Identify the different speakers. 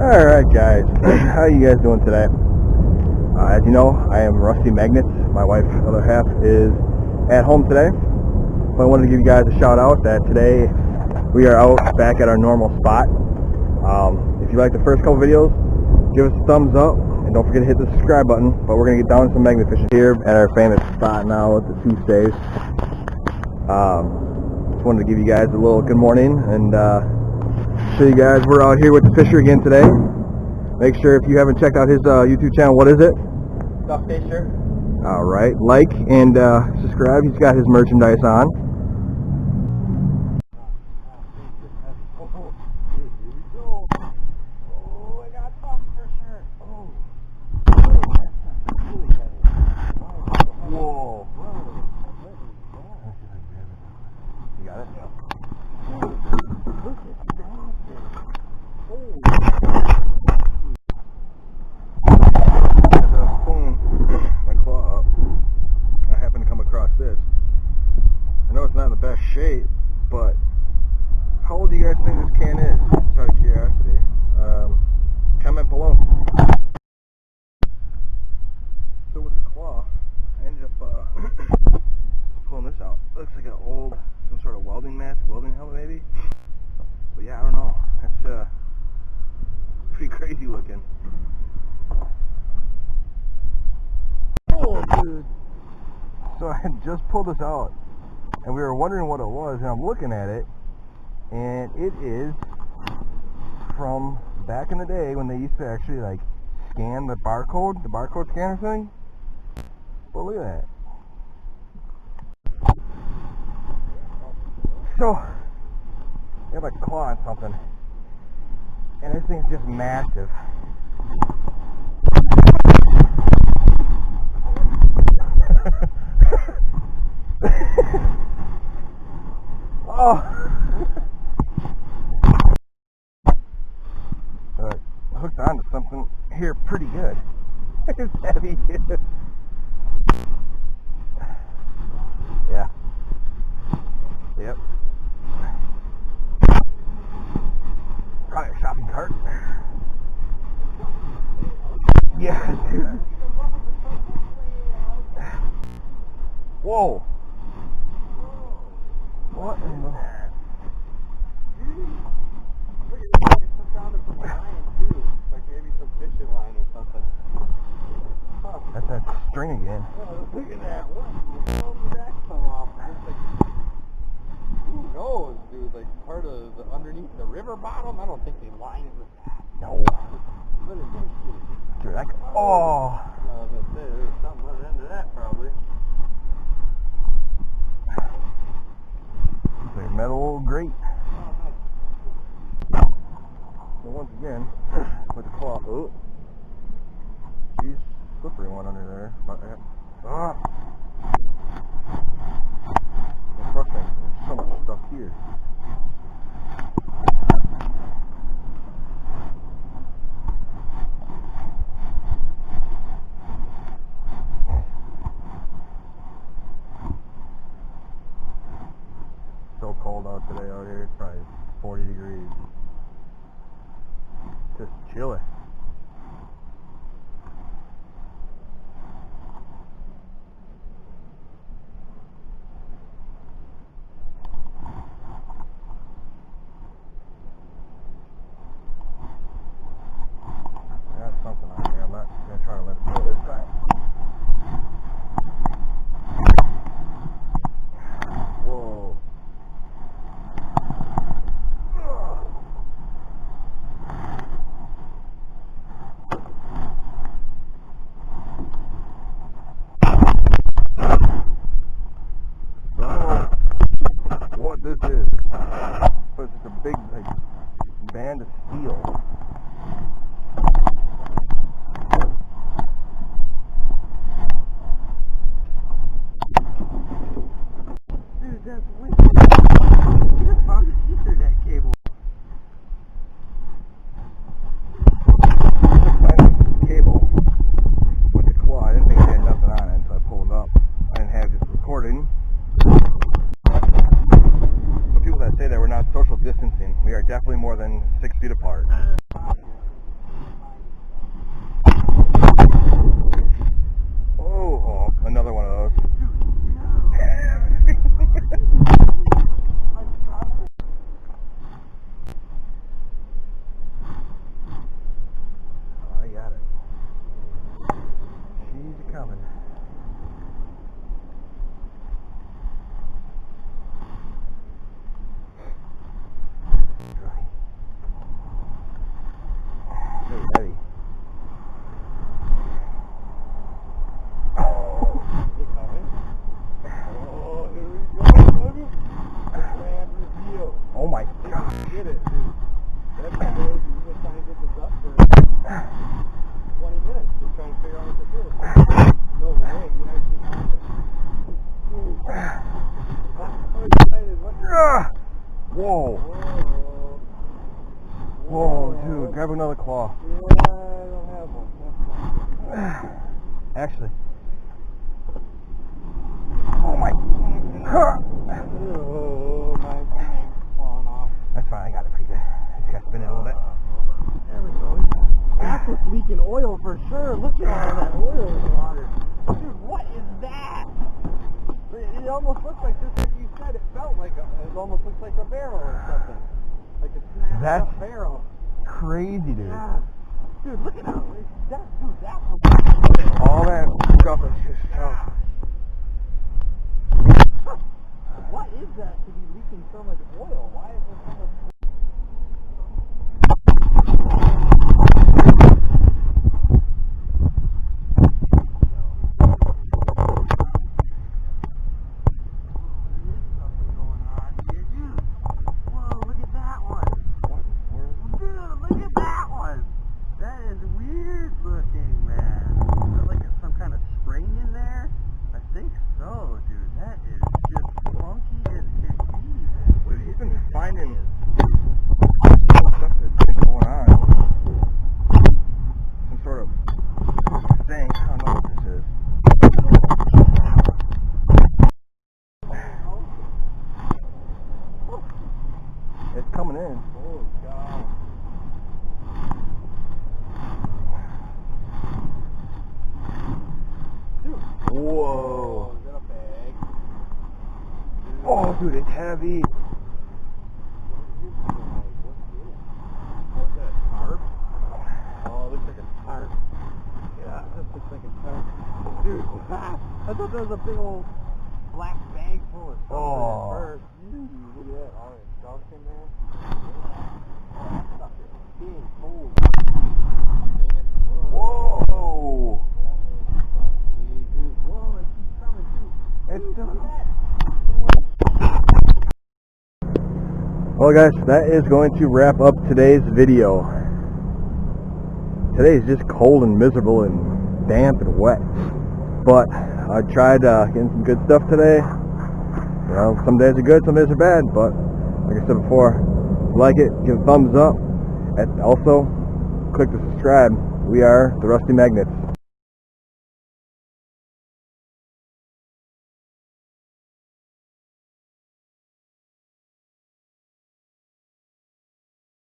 Speaker 1: Alright guys, how you guys doing today? As you know, I am Rusty Magnets. My wife, other half, is at home today. But I wanted to give you guys a shout out that today we are out back at our normal spot. If you like the first couple videos, give us a thumbs up and don't forget to hit the subscribe button. But we're going to get down to some magnet fishing here at our famous spot now with the two staves. Just wanted to give you guys a little good morning and show you guys we're out here with the fisher again today. Make sure if you haven't checked out his YouTube channel, what is it?
Speaker 2: Duck Fisher.
Speaker 1: Alright, like and subscribe. He's got his merchandise on. Whoa. You got it? My claw up. I happened to come across this. I know it's not in the best shape, but how old do you guys think this can is? Just out of curiosity. Comment below. So with the claw, I ended up pulling this out. Looks like an old, some sort of welding helmet maybe. But yeah, I don't know. That's pretty crazy looking. Oh, dude. So I had just pulled this out, and we were wondering what it was, and I'm looking at it, and it is from back in the day when they used to actually like scan the barcode scanner thing. But look at that. So, you have a claw on something, and this thing's just massive. Oh! Hooked onto something here pretty good. It's heavy. Yeah. Yep. Probably a shopping cart. Yeah, dude. Whoa. What in the...
Speaker 2: It sounded from line too. Like maybe some fishing line or something. Huh.
Speaker 1: That's that string again.
Speaker 2: Oh, look at that. What the hell did that come off? It's like, who knows, dude? Like part of the underneath the river bottom? I don't think they lined with that.
Speaker 1: No.
Speaker 2: What is this shit?
Speaker 1: Dude, that could... Oh!
Speaker 2: There's something on the end of that probably.
Speaker 1: It's like a metal grate. So once again, with the claw, oh, geez, slippery one under there. Ah! It's frustrating. There's so much stuff here. So cold out today out here. It's probably 40 degrees. Just chilly. Got something on here. I'm not gonna try to let it go this time. Whoa. What this is, but it's just a big like band of steel. Dude, that's wicked. How did you through that cable? Cable with the claw. I didn't think I had nothing on it, so I pulled it up. I didn't have it recording. So people that say that we're not social distancing, we are definitely more than 6 feet apart. Whoa, dude, grab another claw.
Speaker 2: Yeah, I don't have one. That's not good.
Speaker 1: Actually. Oh my.
Speaker 2: Oh, my name's falling off.
Speaker 1: That's fine, I got it pretty good. Just gotta spin it a little bit.
Speaker 2: There we go. That's what's leaking oil for sure. Look at all that oil in the water. Dude, what is that? It almost looks like, just like you said, it almost looks like a barrel or something. Like a smashed up barrel.
Speaker 1: Crazy, dude.
Speaker 2: Yeah. Dude, look at how that's
Speaker 1: All that stuff is just
Speaker 2: what is that to be leaking so much oil? Why is there so much oil?
Speaker 1: finding stuff that's going on. Some sort of thing. I don't know what this is. It's coming in.
Speaker 2: Oh, God. Dude.
Speaker 1: Whoa.
Speaker 2: Is that a bag?
Speaker 1: Oh, dude, it's heavy.
Speaker 2: What's that, a tarp? Oh, it looks like a tarp. Yeah, this looks like a tarp. Dude, I thought that was a big old black bag full of something at first. Look at that, all that junk in there. That stuff is being cold.
Speaker 1: Whoa.
Speaker 2: That is funky, dude. Whoa, it keeps coming too.
Speaker 1: It's
Speaker 2: Dude,
Speaker 1: still...
Speaker 2: look at that.
Speaker 1: Well guys, that is going to wrap up today's video. Today is just cold and miserable and damp and wet. But I tried getting some good stuff today. You know, some days are good, some days are bad, but like I said before, if you like it, give a thumbs up. And also, click the subscribe. We are the Rusty Magnets.